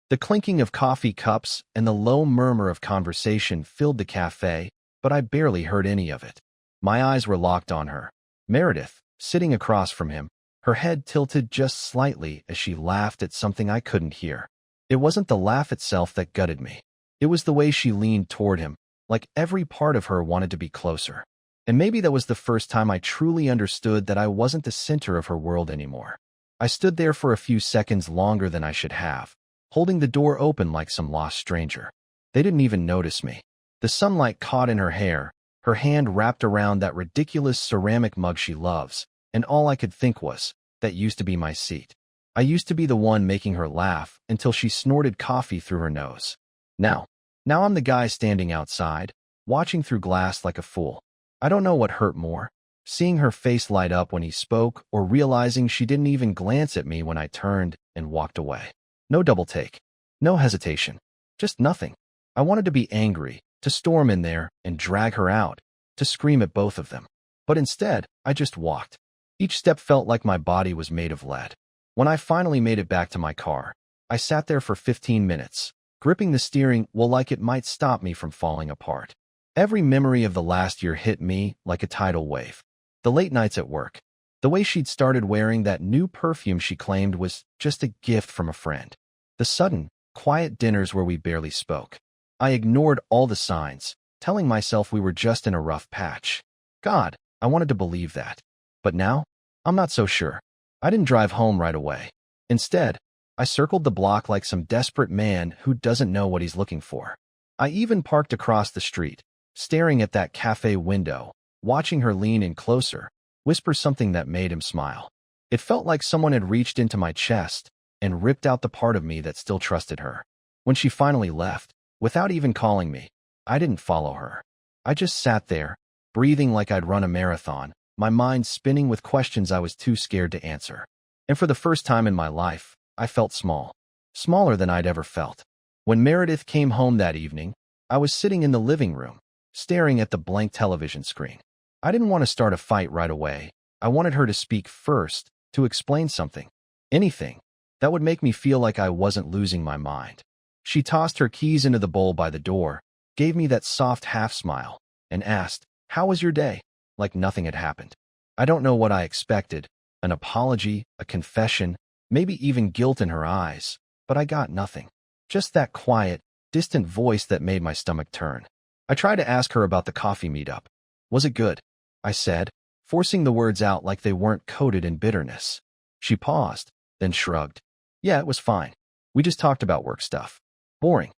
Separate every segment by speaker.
Speaker 1: The clinking of coffee cups and the low murmur of conversation filled the cafe, but I barely heard any of it. My eyes were locked on her. Meredith, sitting across from him, her head tilted just slightly as she laughed at something I couldn't hear. It wasn't the laugh itself that gutted me. It was the way she leaned toward him, like every part of her wanted to be closer. And maybe that was the first time I truly understood that I wasn't the center of her world anymore. I stood there for a few seconds longer than I should have, holding the door open like some lost stranger. They didn't even notice me. The sunlight caught in her hair, her hand wrapped around that ridiculous ceramic mug she loves, and all I could think was, that used to be my seat. I used to be the one making her laugh until she snorted coffee through her nose. Now I'm the guy standing outside, watching through glass like a fool. I don't know what hurt more, seeing her face light up when he spoke or realizing she didn't even glance at me when I turned and walked away. No double take. No hesitation. Just nothing. I wanted to be angry, to storm in there and drag her out, to scream at both of them. But instead, I just walked. Each step felt like my body was made of lead. When I finally made it back to my car, I sat there for 15 minutes, gripping the steering wheel like it might stop me from falling apart. Every memory of the last year hit me like a tidal wave. The late nights at work. The way she'd started wearing that new perfume she claimed was just a gift from a friend. The sudden, quiet dinners where we barely spoke. I ignored all the signs, telling myself we were just in a rough patch. God, I wanted to believe that. But now, I'm not so sure. I didn't drive home right away. Instead, I circled the block like some desperate man who doesn't know what he's looking for. I even parked across the street, staring at that cafe window, watching her lean in closer, whisper something that made him smile. It felt like someone had reached into my chest and ripped out the part of me that still trusted her. When she finally left, without even calling me, I didn't follow her. I just sat there, breathing like I'd run a marathon, my mind spinning with questions I was too scared to answer. And for the first time in my life, I felt small. Smaller than I'd ever felt. When Meredith came home that evening, I was sitting in the living room, staring at the blank television screen. I didn't want to start a fight right away. I wanted her to speak first, to explain something. Anything. That would make me feel like I wasn't losing my mind. She tossed her keys into the bowl by the door, gave me that soft half-smile, and asked, "How was your day?" Like nothing had happened. I don't know what I expected, an apology, a confession, maybe even guilt in her eyes, but I got nothing. Just that quiet, distant voice that made my stomach turn. I tried to ask her about the coffee meetup. Was it good? I said, forcing the words out like they weren't coated in bitterness. She paused, then shrugged. Yeah, it was fine. We just talked about work stuff. Boring.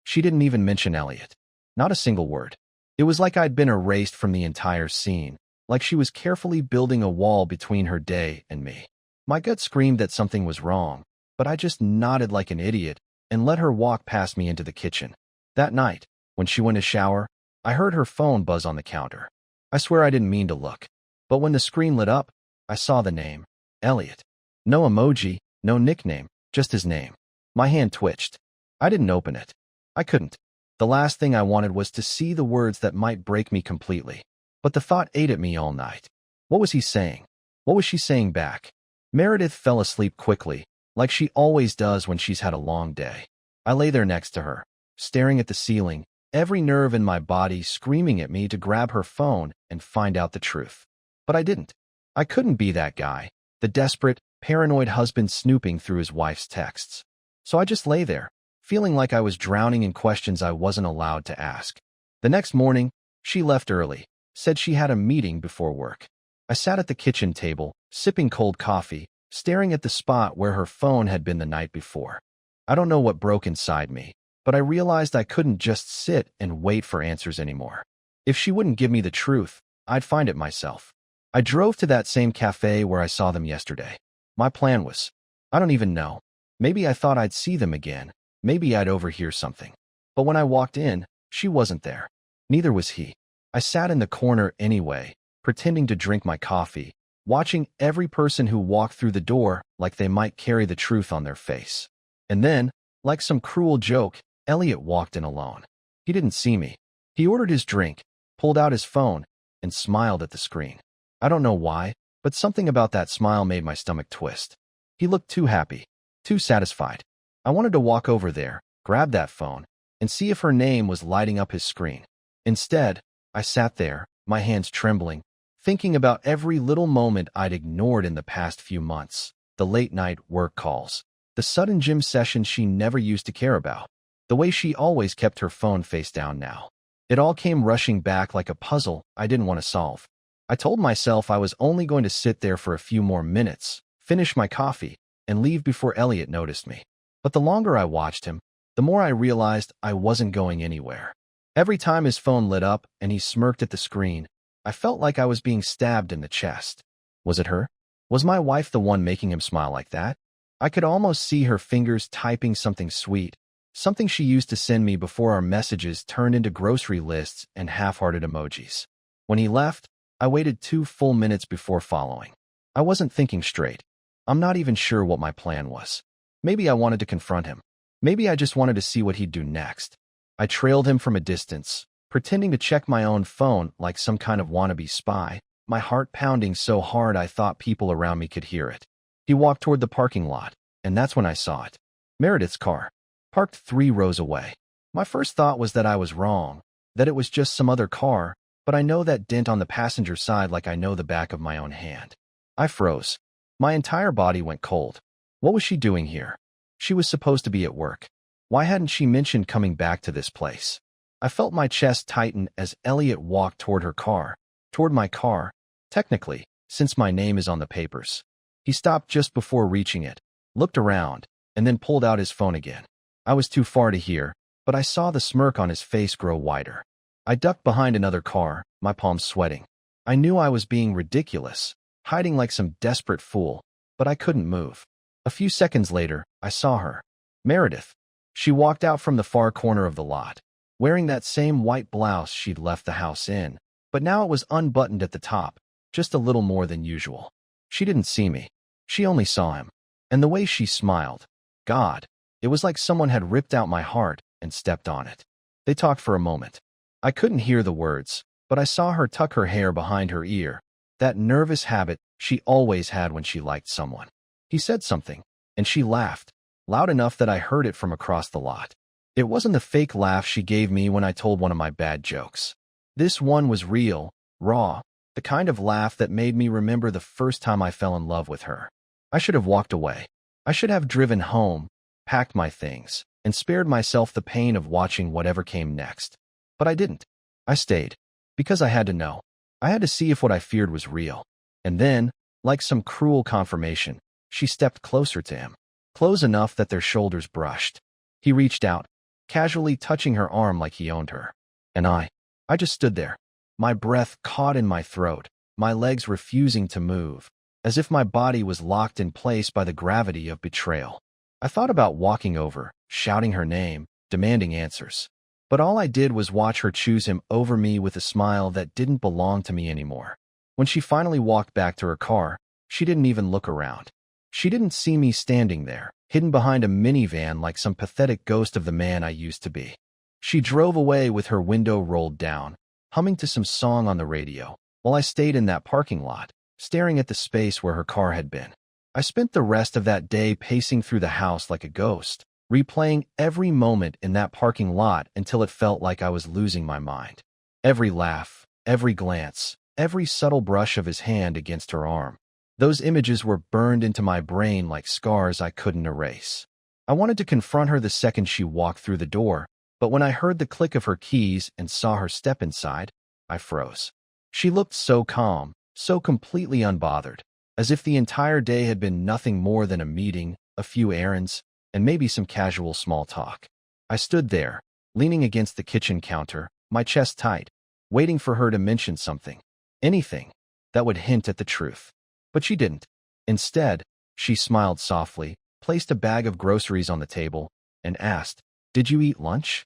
Speaker 1: She didn't even mention Elliot. Not a single word. It was like I'd been erased from the entire scene, like she was carefully building a wall between her day and me. My gut screamed that something was wrong, but I just nodded like an idiot and let her walk past me into the kitchen. That night, when she went to shower, I heard her phone buzz on the counter. I swear I didn't mean to look, but when the screen lit up, I saw the name, Elliot. No emoji, no nickname, just his name. My hand twitched. I didn't open it. I couldn't. The last thing I wanted was to see the words that might break me completely. But the thought ate at me all night. What was he saying? What was she saying back? Meredith fell asleep quickly, like she always does when she's had a long day. I lay there next to her, staring at the ceiling, every nerve in my body screaming at me to grab her phone and find out the truth. But I didn't. I couldn't be that guy, the desperate, paranoid husband snooping through his wife's texts. So I just lay there, feeling like I was drowning in questions I wasn't allowed to ask. The next morning, she left early, said she had a meeting before work. I sat at the kitchen table, sipping cold coffee, staring at the spot where her phone had been the night before. I don't know what broke inside me, but I realized I couldn't just sit and wait for answers anymore. If she wouldn't give me the truth, I'd find it myself. I drove to that same cafe where I saw them yesterday. My plan was, I don't even know. Maybe I thought I'd see them again. Maybe I'd overhear something. But when I walked in, she wasn't there. Neither was he. I sat in the corner anyway, pretending to drink my coffee, watching every person who walked through the door like they might carry the truth on their face. And then, like some cruel joke, Elliot walked in alone. He didn't see me. He ordered his drink, pulled out his phone, and smiled at the screen. I don't know why, but something about that smile made my stomach twist. He looked too happy, too satisfied. I wanted to walk over there, grab that phone, and see if her name was lighting up his screen. Instead, I sat there, my hands trembling, thinking about every little moment I'd ignored in the past few months. The late-night work calls, the sudden gym sessions she never used to care about, the way she always kept her phone face down now. It all came rushing back like a puzzle I didn't want to solve. I told myself I was only going to sit there for a few more minutes, finish my coffee, and leave before Elliot noticed me. But the longer I watched him, the more I realized I wasn't going anywhere. Every time his phone lit up and he smirked at the screen, I felt like I was being stabbed in the chest. Was it her? Was my wife the one making him smile like that? I could almost see her fingers typing something sweet, something she used to send me before our messages turned into grocery lists and half-hearted emojis. When he left, I waited 2 full minutes before following. I wasn't thinking straight. I'm not even sure what my plan was. Maybe I wanted to confront him. Maybe I just wanted to see what he'd do next. I trailed him from a distance, pretending to check my own phone like some kind of wannabe spy, my heart pounding so hard I thought people around me could hear it. He walked toward the parking lot, and that's when I saw it. Meredith's car, parked 3 rows away. My first thought was that I was wrong, that it was just some other car, but I know that dent on the passenger side like I know the back of my own hand. I froze. My entire body went cold. What was she doing here? She was supposed to be at work. Why hadn't she mentioned coming back to this place? I felt my chest tighten as Elliot walked toward her car, toward my car, technically, since my name is on the papers. He stopped just before reaching it, looked around, and then pulled out his phone again. I was too far to hear, but I saw the smirk on his face grow wider. I ducked behind another car, my palms sweating. I knew I was being ridiculous, hiding like some desperate fool, but I couldn't move. A few seconds later, I saw her. Meredith. She walked out from the far corner of the lot, wearing that same white blouse she'd left the house in, but now it was unbuttoned at the top, just a little more than usual. She didn't see me. She only saw him. And the way she smiled, God, it was like someone had ripped out my heart and stepped on it. They talked for a moment. I couldn't hear the words, but I saw her tuck her hair behind her ear, that nervous habit she always had when she liked someone. He said something, and she laughed, loud enough that I heard it from across the lot. It wasn't the fake laugh she gave me when I told one of my bad jokes. This one was real, raw, the kind of laugh that made me remember the first time I fell in love with her. I should have walked away. I should have driven home, packed my things, and spared myself the pain of watching whatever came next. But I didn't. I stayed. Because I had to know. I had to see if what I feared was real. And then, like some cruel confirmation, she stepped closer to him, close enough that their shoulders brushed. He reached out, casually touching her arm like he owned her. And I just stood there, my breath caught in my throat, my legs refusing to move, as if my body was locked in place by the gravity of betrayal. I thought about walking over, shouting her name, demanding answers. But all I did was watch her choose him over me with a smile that didn't belong to me anymore. When she finally walked back to her car, she didn't even look around. She didn't see me standing there, hidden behind a minivan like some pathetic ghost of the man I used to be. She drove away with her window rolled down, humming to some song on the radio, while I stayed in that parking lot, staring at the space where her car had been. I spent the rest of that day pacing through the house like a ghost, replaying every moment in that parking lot until it felt like I was losing my mind. Every laugh, every glance, every subtle brush of his hand against her arm. Those images were burned into my brain like scars I couldn't erase. I wanted to confront her the second she walked through the door, but when I heard the click of her keys and saw her step inside, I froze. She looked so calm, so completely unbothered, as if the entire day had been nothing more than a meeting, a few errands, and maybe some casual small talk. I stood there, leaning against the kitchen counter, my chest tight, waiting for her to mention something, anything, that would hint at the truth. But she didn't. Instead, she smiled softly, placed a bag of groceries on the table, and asked, "Did you eat lunch?"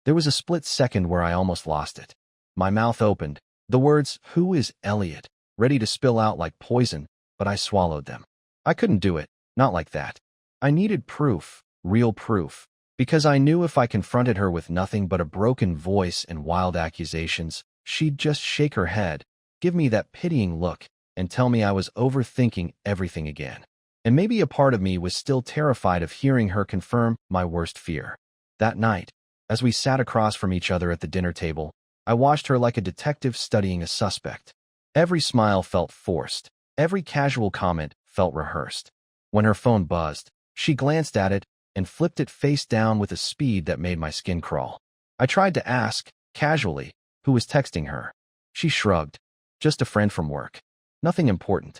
Speaker 1: There was a split second where I almost lost it. My mouth opened, the words, "Who is Elliot?" ready to spill out like poison, but I swallowed them. I couldn't do it, not like that. I needed proof, real proof, because I knew if I confronted her with nothing but a broken voice and wild accusations, she'd just shake her head, give me that pitying look, and tell me I was overthinking everything again. and maybe a part of me was still terrified of hearing her confirm my worst fear. That night, as we sat across from each other at the dinner table, I watched her like a detective studying a suspect. Every smile felt forced. Every casual comment felt rehearsed. When her phone buzzed, she glanced at it and flipped it face down with a speed that made my skin crawl. I tried to ask, casually, who was texting her. She shrugged. Just a friend from work. Nothing important.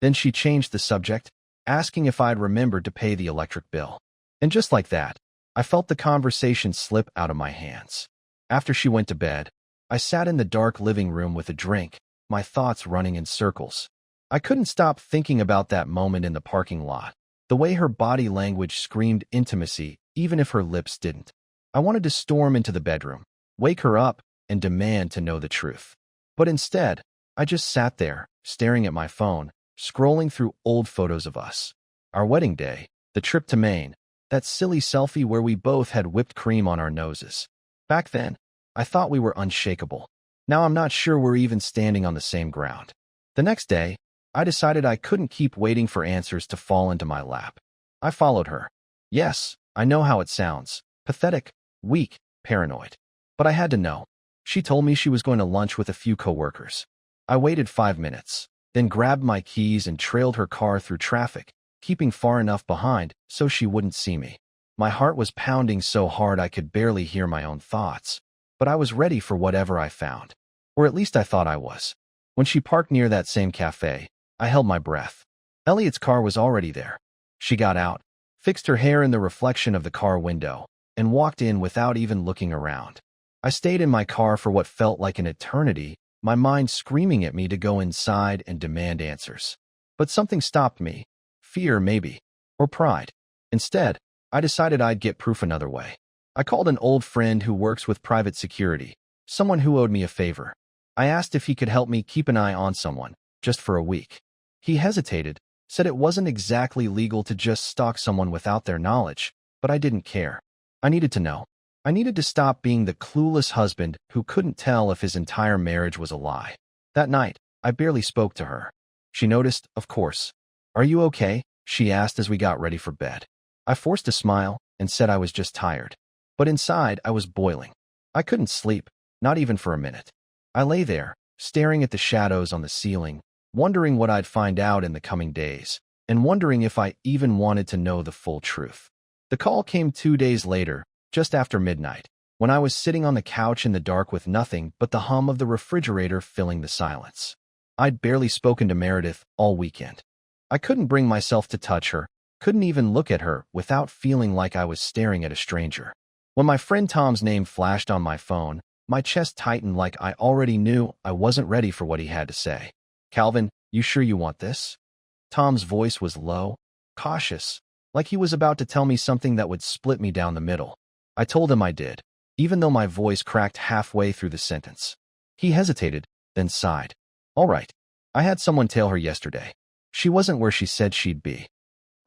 Speaker 1: Then she changed the subject, asking if I'd remembered to pay the electric bill. And just like that, I felt the conversation slip out of my hands. After she went to bed, I sat in the dark living room with a drink, my thoughts running in circles. I couldn't stop thinking about that moment in the parking lot, the way her body language screamed intimacy, even if her lips didn't. I wanted to storm into the bedroom, wake her up, and demand to know the truth. But instead, I just sat there, staring at my phone, scrolling through old photos of us. Our wedding day, the trip to Maine, that silly selfie where we both had whipped cream on our noses. Back then, I thought we were unshakable. Now I'm not sure we're even standing on the same ground. The next day, I decided I couldn't keep waiting for answers to fall into my lap. I followed her. Yes, I know how it sounds. Pathetic, weak, paranoid. But I had to know. She told me she was going to lunch with a few coworkers. I waited 5 minutes, then grabbed my keys and trailed her car through traffic, keeping far enough behind so she wouldn't see me. My heart was pounding so hard I could barely hear my own thoughts, but I was ready for whatever I found. Or at least I thought I was. When she parked near that same cafe, I held my breath. Elliot's car was already there. She got out, fixed her hair in the reflection of the car window, and walked in without even looking around. I stayed in my car for what felt like an eternity, my mind screaming at me to go inside and demand answers. But something stopped me. Fear, maybe. Or pride. Instead, I decided I'd get proof another way. I called an old friend who works with private security, someone who owed me a favor. I asked if he could help me keep an eye on someone, just for a week. He hesitated, said it wasn't exactly legal to just stalk someone without their knowledge, but I didn't care. I needed to know. I needed to stop being the clueless husband who couldn't tell if his entire marriage was a lie. That night, I barely spoke to her. She noticed, of course. "Are you okay?" she asked as we got ready for bed. I forced a smile and said I was just tired. But inside, I was boiling. I couldn't sleep, not even for a minute. I lay there, staring at the shadows on the ceiling, wondering what I'd find out in the coming days, and wondering if I even wanted to know the full truth. The call came 2 days later, just after midnight, when I was sitting on the couch in the dark with nothing but the hum of the refrigerator filling the silence. I'd barely spoken to Meredith all weekend. I couldn't bring myself to touch her, couldn't even look at her without feeling like I was staring at a stranger. When my friend Tom's name flashed on my phone, my chest tightened like I already knew I wasn't ready for what he had to say. "Calvin, you sure you want this?" Tom's voice was low, cautious, like he was about to tell me something that would split me down the middle. I told him I did, even though my voice cracked halfway through the sentence. He hesitated, then sighed. "All right. I had someone tell her yesterday. She wasn't where she said she'd be."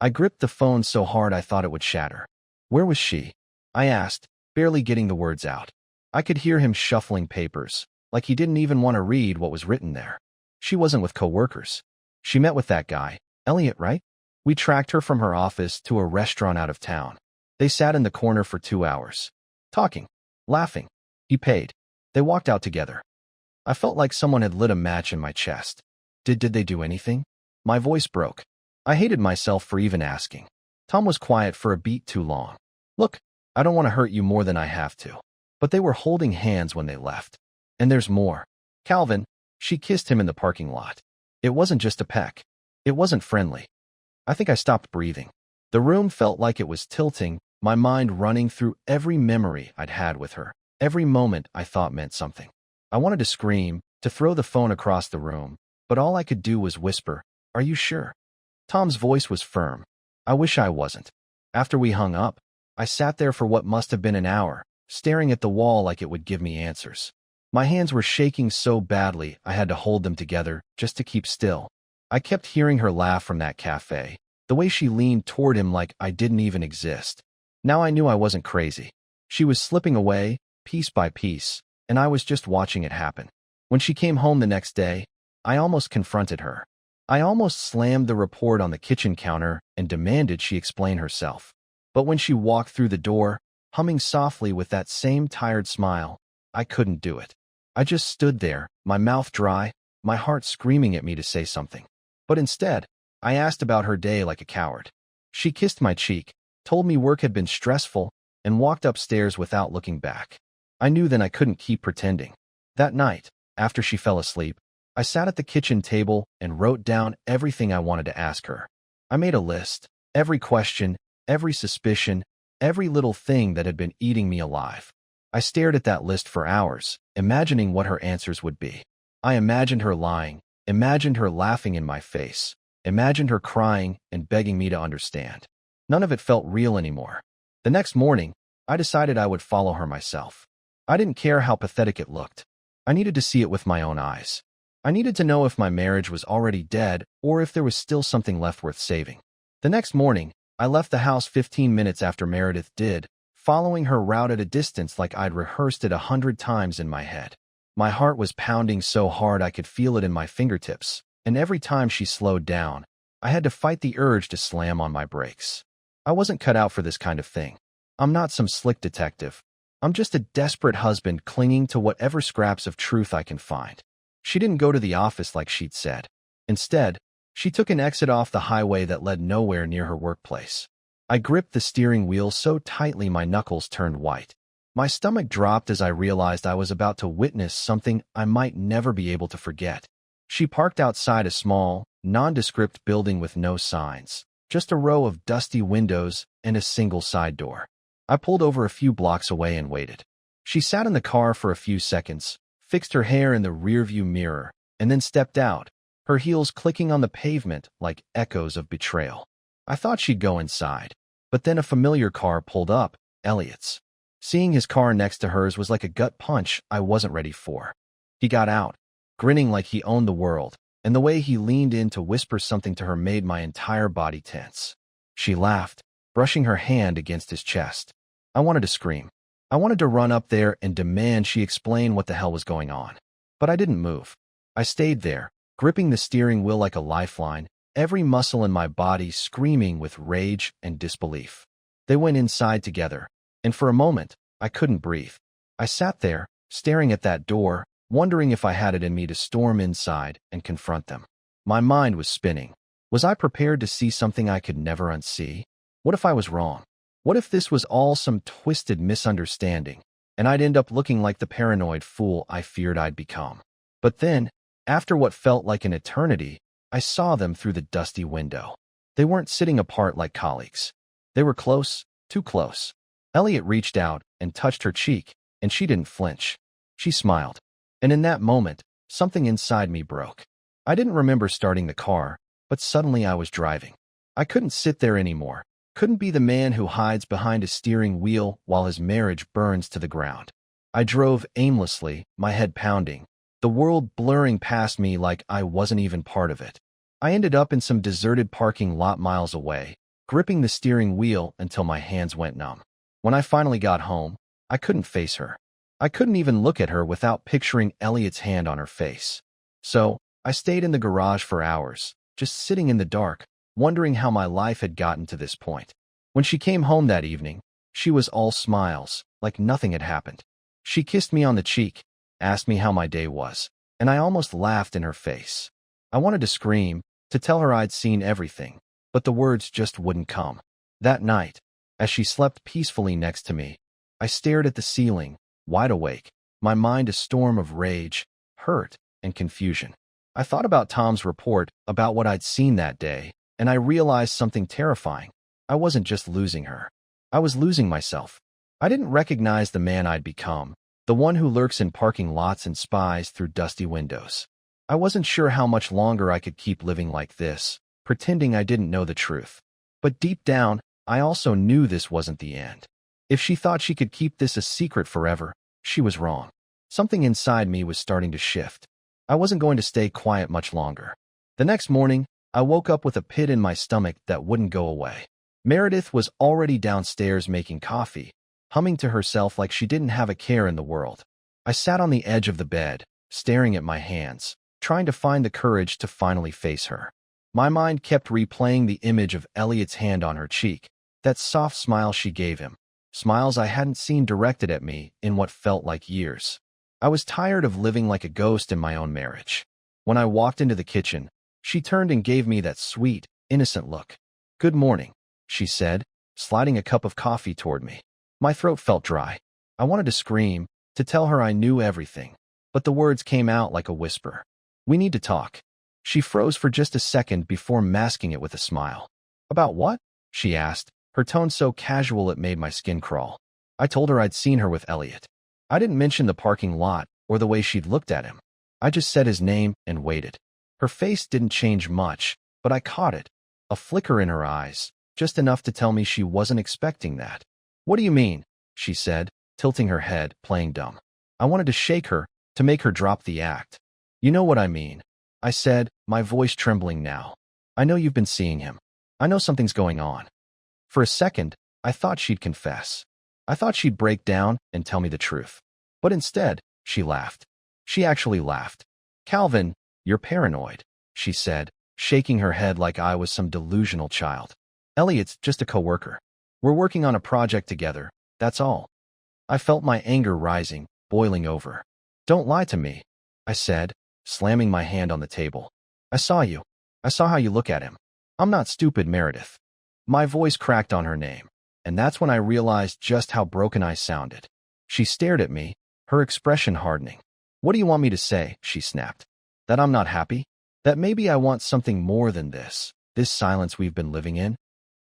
Speaker 1: I gripped the phone so hard I thought it would shatter. "Where was she?" I asked, barely getting the words out. I could hear him shuffling papers, like he didn't even want to read what was written there. "She wasn't with coworkers. She met with that guy, Elliot, right? We tracked her from her office to a restaurant out of town. They sat in the corner for 2 hours, talking, laughing. He paid. They walked out together." I felt like someone had lit a match in my chest. Did they do anything? My voice broke. I hated myself for even asking. Tom was quiet for a beat too long. "Look, I don't want to hurt you more than I have to." But they were holding hands when they left. "And there's more. Calvin," she kissed him in the parking lot. It wasn't just a peck. It wasn't friendly. I think I stopped breathing. The room felt like it was tilting, my mind running through every memory I'd had with her, every moment I thought meant something. I wanted to scream, to throw the phone across the room, but all I could do was whisper, "Are you sure?" Tom's voice was firm. I wish I wasn't. After we hung up, I sat there for what must have been an hour, staring at the wall like it would give me answers. My hands were shaking so badly I had to hold them together just to keep still. I kept hearing her laugh from that cafe, the way she leaned toward him like I didn't even exist. Now I knew I wasn't crazy. She was slipping away, piece by piece, and I was just watching it happen. When she came home the next day, I almost confronted her. I almost slammed the report on the kitchen counter and demanded she explain herself. But when she walked through the door, humming softly with that same tired smile, I couldn't do it. I just stood there, my mouth dry, my heart screaming at me to say something. But instead, I asked about her day like a coward. She kissed my cheek, told me work had been stressful, and walked upstairs without looking back. I knew then I couldn't keep pretending. That night, after she fell asleep, I sat at the kitchen table and wrote down everything I wanted to ask her. I made a list, every question, every suspicion, every little thing that had been eating me alive. I stared at that list for hours, imagining what her answers would be. I imagined her lying, imagined her laughing in my face, imagined her crying and begging me to understand. None of it felt real anymore. The next morning, I decided I would follow her myself. I didn't care how pathetic it looked. I needed to see it with my own eyes. I needed to know if my marriage was already dead or if there was still something left worth saving. The next morning, I left the house 15 minutes after Meredith did, following her route at a distance like I'd rehearsed it 100 times in my head. My heart was pounding so hard I could feel it in my fingertips, and every time she slowed down, I had to fight the urge to slam on my brakes. I wasn't cut out for this kind of thing. I'm not some slick detective. I'm just a desperate husband clinging to whatever scraps of truth I can find. She didn't go to the office like she'd said. Instead, she took an exit off the highway that led nowhere near her workplace. I gripped the steering wheel so tightly my knuckles turned white. My stomach dropped as I realized I was about to witness something I might never be able to forget. She parked outside a small, nondescript building with no signs, just a row of dusty windows and a single side door. I pulled over a few blocks away and waited. She sat in the car for a few seconds, fixed her hair in the rearview mirror, and then stepped out, her heels clicking on the pavement like echoes of betrayal. I thought she'd go inside, but then a familiar car pulled up, Elliot's. Seeing his car next to hers was like a gut punch I wasn't ready for. He got out, grinning like he owned the world, and the way he leaned in to whisper something to her made my entire body tense. She laughed, brushing her hand against his chest. I wanted to scream. I wanted to run up there and demand she explain what the hell was going on. But I didn't move. I stayed there, gripping the steering wheel like a lifeline, every muscle in my body screaming with rage and disbelief. They went inside together, and for a moment, I couldn't breathe. I sat there, staring at that door, wondering if I had it in me to storm inside and confront them. My mind was spinning. Was I prepared to see something I could never unsee? What if I was wrong? What if this was all some twisted misunderstanding, and I'd end up looking like the paranoid fool I feared I'd become? But then, after what felt like an eternity, I saw them through the dusty window. They weren't sitting apart like colleagues. They were close, too close. Elliot reached out and touched her cheek, and she didn't flinch. She smiled. And in that moment, something inside me broke. I didn't remember starting the car, but suddenly I was driving. I couldn't sit there anymore. Couldn't be the man who hides behind a steering wheel while his marriage burns to the ground. I drove aimlessly, my head pounding, the world blurring past me like I wasn't even part of it. I ended up in some deserted parking lot miles away, gripping the steering wheel until my hands went numb. When I finally got home, I couldn't face her. I couldn't even look at her without picturing Elliot's hand on her face. So, I stayed in the garage for hours, just sitting in the dark, wondering how my life had gotten to this point. When she came home that evening, she was all smiles, like nothing had happened. She kissed me on the cheek, asked me how my day was, and I almost laughed in her face. I wanted to scream, to tell her I'd seen everything, but the words just wouldn't come. That night, as she slept peacefully next to me, I stared at the ceiling, wide awake, my mind a storm of rage, hurt, and confusion. I thought about Tom's report, about what I'd seen that day, and I realized something terrifying. I wasn't just losing her. I was losing myself. I didn't recognize the man I'd become, the one who lurks in parking lots and spies through dusty windows. I wasn't sure how much longer I could keep living like this, pretending I didn't know the truth. But deep down, I also knew this wasn't the end. If she thought she could keep this a secret forever, she was wrong. Something inside me was starting to shift. I wasn't going to stay quiet much longer. The next morning, I woke up with a pit in my stomach that wouldn't go away. Meredith was already downstairs making coffee, humming to herself like she didn't have a care in the world. I sat on the edge of the bed, staring at my hands, trying to find the courage to finally face her. My mind kept replaying the image of Elliot's hand on her cheek, that soft smile she gave him, smiles I hadn't seen directed at me in what felt like years. I was tired of living like a ghost in my own marriage. When I walked into the kitchen, she turned and gave me that sweet, innocent look. "Good morning," she said, sliding a cup of coffee toward me. My throat felt dry. I wanted to scream, to tell her I knew everything, but the words came out like a whisper. "We need to talk." She froze for just a second before masking it with a smile. "About what?" she asked, her tone so casual it made my skin crawl. I told her I'd seen her with Elliot. I didn't mention the parking lot or the way she'd looked at him. I just said his name and waited. Her face didn't change much, but I caught it. A flicker in her eyes, just enough to tell me she wasn't expecting that. "What do you mean?" she said, tilting her head, playing dumb. I wanted to shake her, to make her drop the act. "You know what I mean," I said, my voice trembling now. "I know you've been seeing him. I know something's going on." For a second, I thought she'd confess. I thought she'd break down and tell me the truth. But instead, she laughed. She actually laughed. "Calvin, you're paranoid," she said, shaking her head like I was some delusional child. "Elliot's just a coworker. We're working on a project together, that's all." I felt my anger rising, boiling over. "Don't lie to me," I said, slamming my hand on the table. "I saw you. I saw how you look at him. I'm not stupid, Meredith." My voice cracked on her name, and that's when I realized just how broken I sounded. She stared at me, her expression hardening. "What do you want me to say?" she snapped. "That I'm not happy? That maybe I want something more than this silence we've been living in?"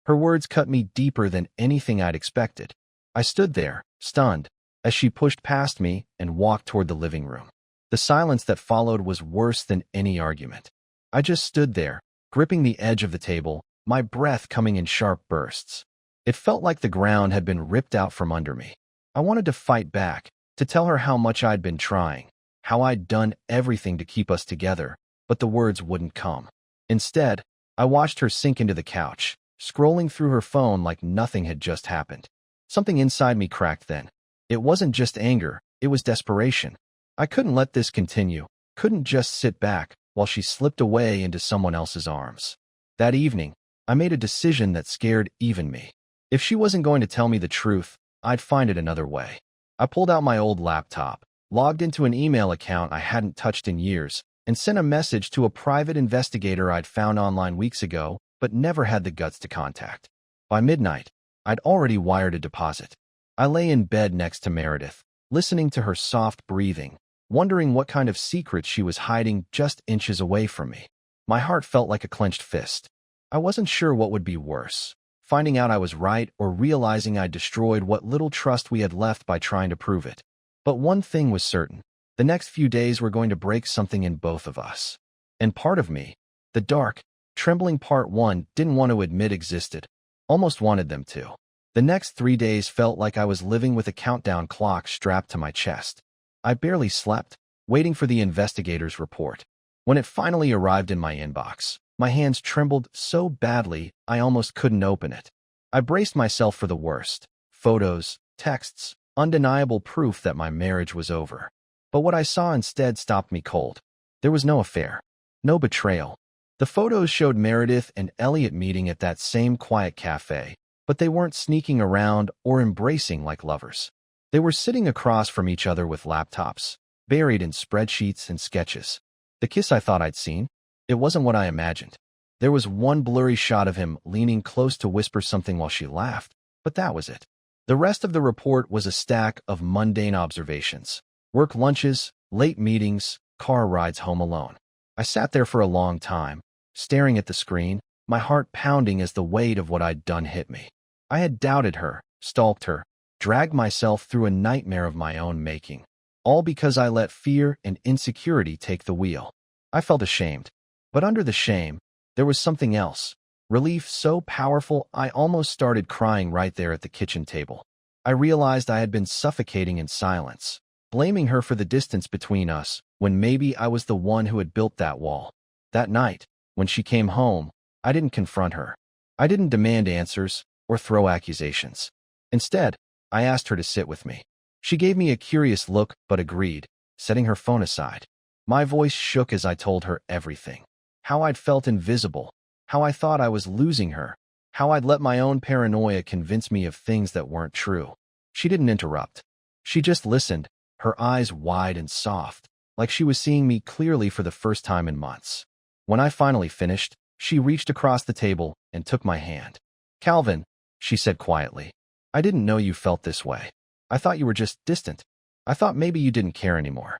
Speaker 1: Her words cut me deeper than anything I'd expected. I stood there, stunned, as she pushed past me and walked toward the living room. The silence that followed was worse than any argument. I just stood there, gripping the edge of the table, my breath coming in sharp bursts. It felt like the ground had been ripped out from under me. I wanted to fight back, to tell her how much I'd been trying, how I'd done everything to keep us together, but the words wouldn't come. Instead, I watched her sink into the couch, scrolling through her phone like nothing had just happened. Something inside me cracked then. It wasn't just anger, it was desperation. I couldn't let this continue, couldn't just sit back while she slipped away into someone else's arms. That evening, I made a decision that scared even me. If she wasn't going to tell me the truth, I'd find it another way. I pulled out my old laptop, logged into an email account I hadn't touched in years, and sent a message to a private investigator I'd found online weeks ago, but never had the guts to contact. By midnight, I'd already wired a deposit. I lay in bed next to Meredith, listening to her soft breathing, wondering what kind of secret she was hiding just inches away from me. My heart felt like a clenched fist. I wasn't sure what would be worse, finding out I was right or realizing I'd destroyed what little trust we had left by trying to prove it. But one thing was certain. The next few days were going to break something in both of us. And part of me, the dark, trembling part one, didn't want to admit existed, almost wanted them to. The next 3 days felt like I was living with a countdown clock strapped to my chest. I barely slept, waiting for the investigator's report. When it finally arrived in my inbox, my hands trembled so badly I almost couldn't open it. I braced myself for the worst. Photos, texts, undeniable proof that my marriage was over. But what I saw instead stopped me cold. There was no affair. No betrayal. The photos showed Meredith and Elliot meeting at that same quiet cafe, but they weren't sneaking around or embracing like lovers. They were sitting across from each other with laptops, buried in spreadsheets and sketches. The kiss I thought I'd seen? It wasn't what I imagined. There was one blurry shot of him leaning close to whisper something while she laughed, but that was it. The rest of the report was a stack of mundane observations. Work lunches, late meetings, car rides home alone. I sat there for a long time, staring at the screen, my heart pounding as the weight of what I'd done hit me. I had doubted her, stalked her, dragged myself through a nightmare of my own making, all because I let fear and insecurity take the wheel. I felt ashamed, but under the shame, there was something else. Relief so powerful I almost started crying right there at the kitchen table. I realized I had been suffocating in silence, blaming her for the distance between us, when maybe I was the one who had built that wall. That night, when she came home, I didn't confront her. I didn't demand answers or throw accusations. Instead, I asked her to sit with me. She gave me a curious look but agreed, setting her phone aside. My voice shook as I told her everything. how I'd felt invisible, how I thought I was losing her, how I'd let my own paranoia convince me of things that weren't true. She didn't interrupt. She just listened, her eyes wide and soft, like she was seeing me clearly for the first time in months. When I finally finished, she reached across the table and took my hand. "Calvin," she said quietly, "I didn't know you felt this way. I thought you were just distant. I thought maybe you didn't care anymore."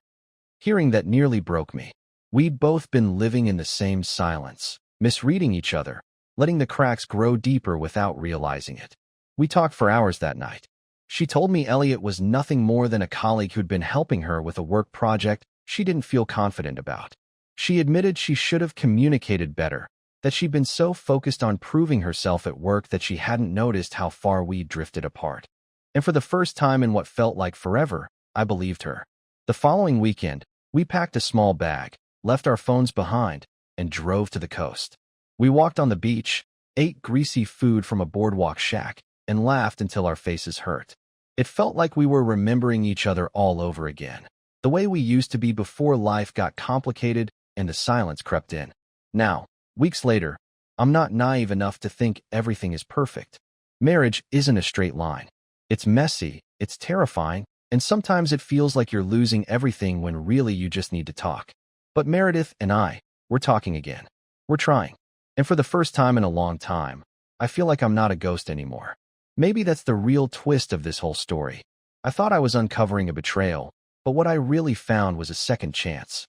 Speaker 1: Hearing that nearly broke me. We'd both been living in the same silence, misreading each other, letting the cracks grow deeper without realizing it. We talked for hours that night. She told me Elliot was nothing more than a colleague who'd been helping her with a work project she didn't feel confident about. She admitted she should have communicated better, that she'd been so focused on proving herself at work that she hadn't noticed how far we'd drifted apart. And for the first time in what felt like forever, I believed her. The following weekend, we packed a small bag, left our phones behind, and drove to the coast. We walked on the beach, ate greasy food from a boardwalk shack, and laughed until our faces hurt. It felt like we were remembering each other all over again, the way we used to be before life got complicated and the silence crept in. Now, weeks later, I'm not naive enough to think everything is perfect. Marriage isn't a straight line. It's messy, it's terrifying, and sometimes it feels like you're losing everything when really you just need to talk. But Meredith and we're talking again. We're trying. And for the first time in a long time, I feel like I'm not a ghost anymore. Maybe that's the real twist of this whole story. I thought I was uncovering a betrayal, but what I really found was a second chance.